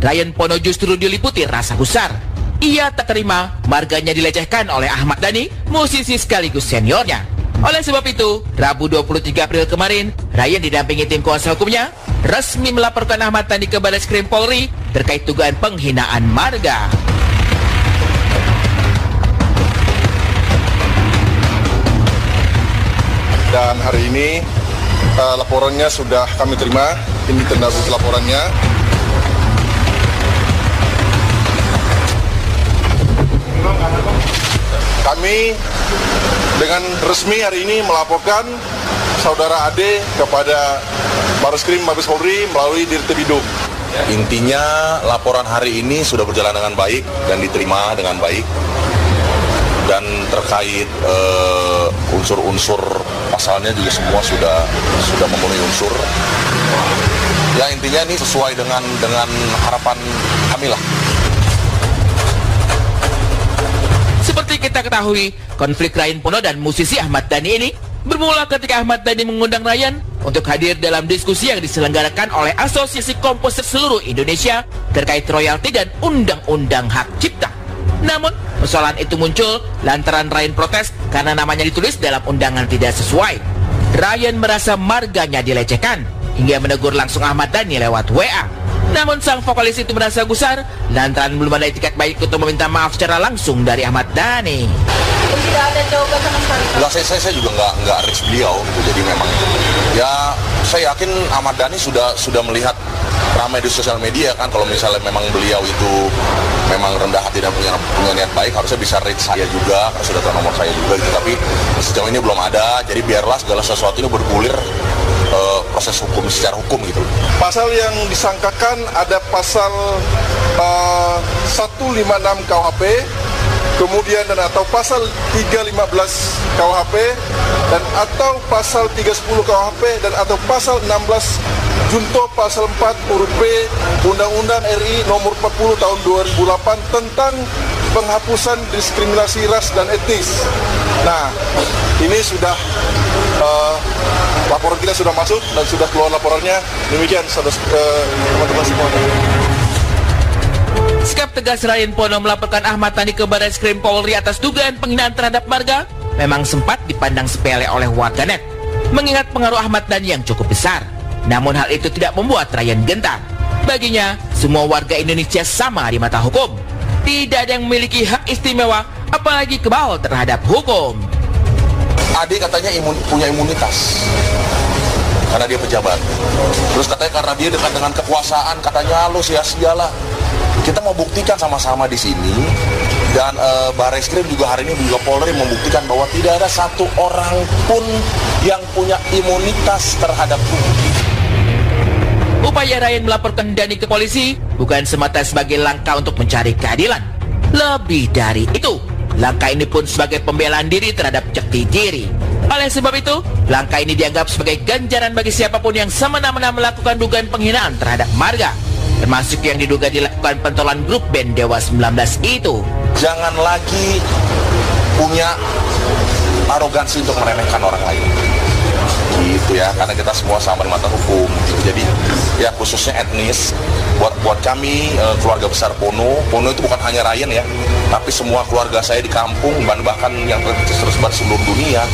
Ryan Pono justru diliputi rasa gusar. Ia tak terima marganya dilecehkan oleh Ahmad Dhani, musisi sekaligus seniornya. Oleh sebab itu, Rabu 23 April kemarin, Ryan didampingi tim kuasa hukumnya resmi melaporkan Ahmad Dhani ke Barreskrim Polri terkait dugaan penghinaan marga. Dan hari ini laporannya sudah kami terima. Ini tanda bukti laporannya. Kami dengan resmi hari ini melaporkan saudara Ade kepada Barreskrim Mabes Polri melalui Dirtipidum. Intinya laporan hari ini sudah berjalan dengan baik dan diterima dengan baik. Dan terkait unsur-unsur pasalnya juga semua sudah memenuhi unsur. Ya intinya ini sesuai dengan harapan kami lah. Seperti kita ketahui, konflik Ryan Pono dan musisi Ahmad Dhani ini bermula ketika Ahmad Dhani mengundang Ryan untuk hadir dalam diskusi yang diselenggarakan oleh Asosiasi Komposer Seluruh Indonesia terkait royalti dan undang-undang hak cipta. Namun, persoalan itu muncul lantaran Ryan protes karena namanya ditulis dalam undangan tidak sesuai. Ryan merasa marganya dilecehkan hingga menegur langsung Ahmad Dhani lewat WA. Namun sang vokalis itu merasa gusar lantaran belum ada etikat baik untuk meminta maaf secara langsung dari Ahmad Dhani. Tidak ada jawaban sama sekali. Enggak, saya juga nggak reach beliau gitu. Jadi memang ya saya yakin Ahmad Dhani sudah melihat ramai di sosial media kan, kalau misalnya memang beliau itu memang rendah hati dan punya niat baik, harusnya bisa reach saya juga, karena sudah tahu nomor saya juga gitu. Tapi sejauh ini belum ada, jadi biarlah segala sesuatu ini bergulir proses hukum secara hukum gitu. Pasal yang disangkakan ada pasal 156 KUHP, kemudian dan atau pasal 315 KUHP dan atau pasal 310 KUHP dan atau pasal 16 junto pasal 4 huruf B Undang-Undang RI nomor 40 tahun 2008 tentang penghapusan diskriminasi ras dan etnis. Nah, ini sudah laporan kita sudah masuk dan sudah keluar laporannya. Demikian teman-teman semua. Sikap tegas Ryan Pono melaporkan Ahmad Dhani ke Barreskrim Polri atas dugaan penghinaan terhadap marga memang sempat dipandang sepele oleh warganet, mengingat pengaruh Ahmad Dhani yang cukup besar. Namun hal itu tidak membuat Ryan gentar. Baginya, semua warga Indonesia sama di mata hukum. Tidak ada yang memiliki hak istimewa, apalagi kebal terhadap hukum. Ade katanya punya imunitas karena dia pejabat. Terus katanya karena dia dekat dengan kekuasaan, katanya lo sia-sialah. Kita mau buktikan sama-sama di sini, dan Barreskrim juga hari ini juga Polri membuktikan bahwa tidak ada satu orang pun yang punya imunitas terhadap hukum. Upaya Ryan melaporkan Dhani ke polisi bukan semata sebagai langkah untuk mencari keadilan. Lebih dari itu, langkah ini pun sebagai pembelaan diri terhadap jati diri. Oleh sebab itu, langkah ini dianggap sebagai ganjaran bagi siapapun yang semena-mena melakukan dugaan penghinaan terhadap marga, termasuk yang diduga dilakukan pentolan grup band Dewa 19 itu. Jangan lagi punya arogansi untuk meremehkan orang lain. Gitu ya, karena kita semua sama di mata hukum gitu. Jadi ya khususnya etnis, buat kami keluarga besar Pono itu bukan hanya Ryan ya, tapi semua keluarga saya di kampung, bahkan yang tersebar seluruh dunia.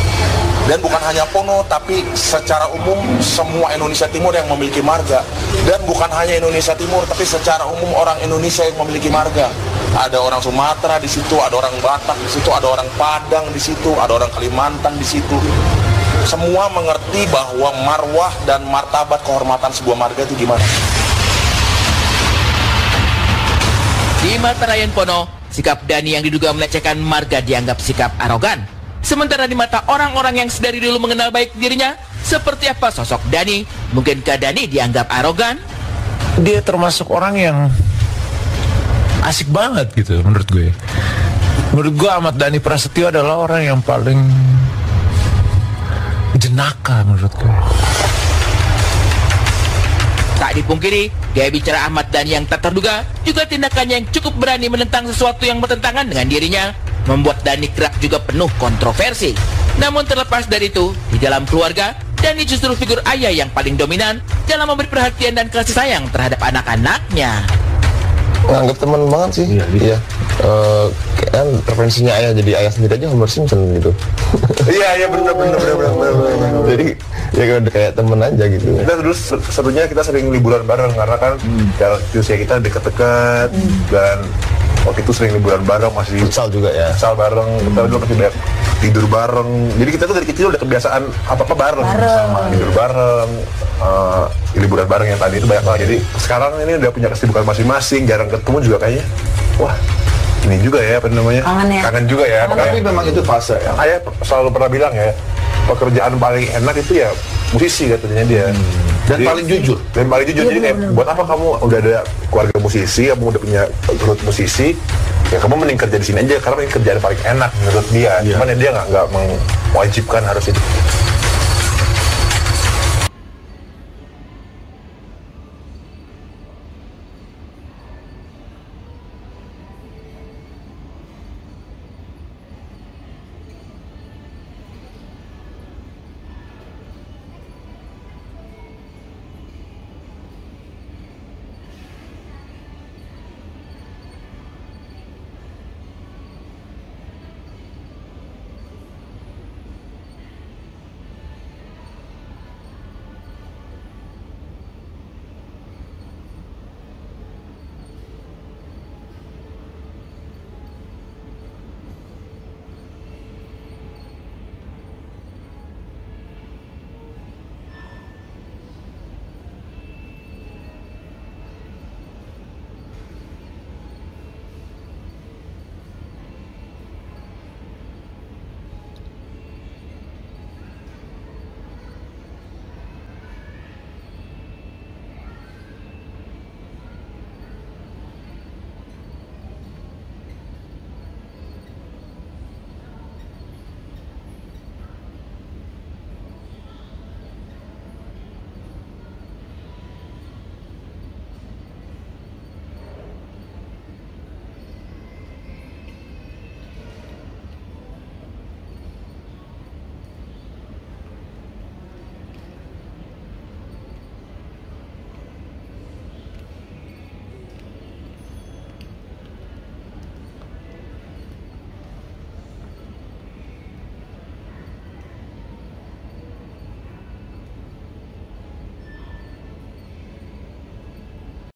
Dan bukan hanya Pono, tapi secara umum semua Indonesia Timur yang memiliki marga. Dan bukan hanya Indonesia Timur, tapi secara umum orang Indonesia yang memiliki marga. Ada orang Sumatera di situ, ada orang Batak di situ, ada orang Padang di situ, ada orang Kalimantan di situ. Semua mengerti bahwa marwah dan martabat kehormatan sebuah marga itu gimana. Di mata Ryan Pono, sikap Dhani yang diduga melecehkan marga dianggap sikap arogan. Sementara di mata orang-orang yang sedari dulu mengenal baik dirinya, seperti apa sosok Dhani? Mungkinkah Dhani dianggap arogan? Dia termasuk orang yang asik banget gitu menurut gue. Menurut gue Ahmad Dhani Prasetyo adalah orang yang paling jenaka menurut gue. Tak dipungkiri, gaya bicara Ahmad Dhani yang tak terduga, juga tindakannya yang cukup berani menentang sesuatu yang bertentangan dengan dirinya, membuat Dhani kerap juga penuh kontroversi. Namun terlepas dari itu, di dalam keluarga, Dhani justru figur ayah yang paling dominan dalam memberi perhatian dan kasih sayang terhadap anak-anaknya. nganggap teman banget sih. Iya. Kan referensinya ayah, jadi ayah sendiri aja Homer Simpson gitu. Iya benar. Jadi ya udah kayak temen aja gitu. Kita dulu serunya kita sering liburan bareng karena kan usia kita dekat-dekat dan waktu itu sering liburan bareng, masih futsal juga ya. Futsal bareng, kita dulu masih banyak tidur bareng. Jadi kita tuh dari kecil udah kebiasaan apa-apa bareng. Sama tidur bareng, liburan bareng yang tadi itu banyak banget. Jadi sekarang ini udah punya kesibukan masing-masing, jarang ketemu juga kayaknya. Wah, ini juga ya apa namanya? Kangen juga ya. Tapi memang itu fase ya. Ayah selalu pernah bilang ya, pekerjaan paling enak itu ya musisi katanya dia. Dan paling jujur. Jadi kayak buat apa kamu udah ada keluarga musisi, kamu udah punya perut musisi, ya kamu mending kerja di sini aja karena ini kerjaan paling enak menurut dia. Cuman ya dia nggak mewajibkan harus itu.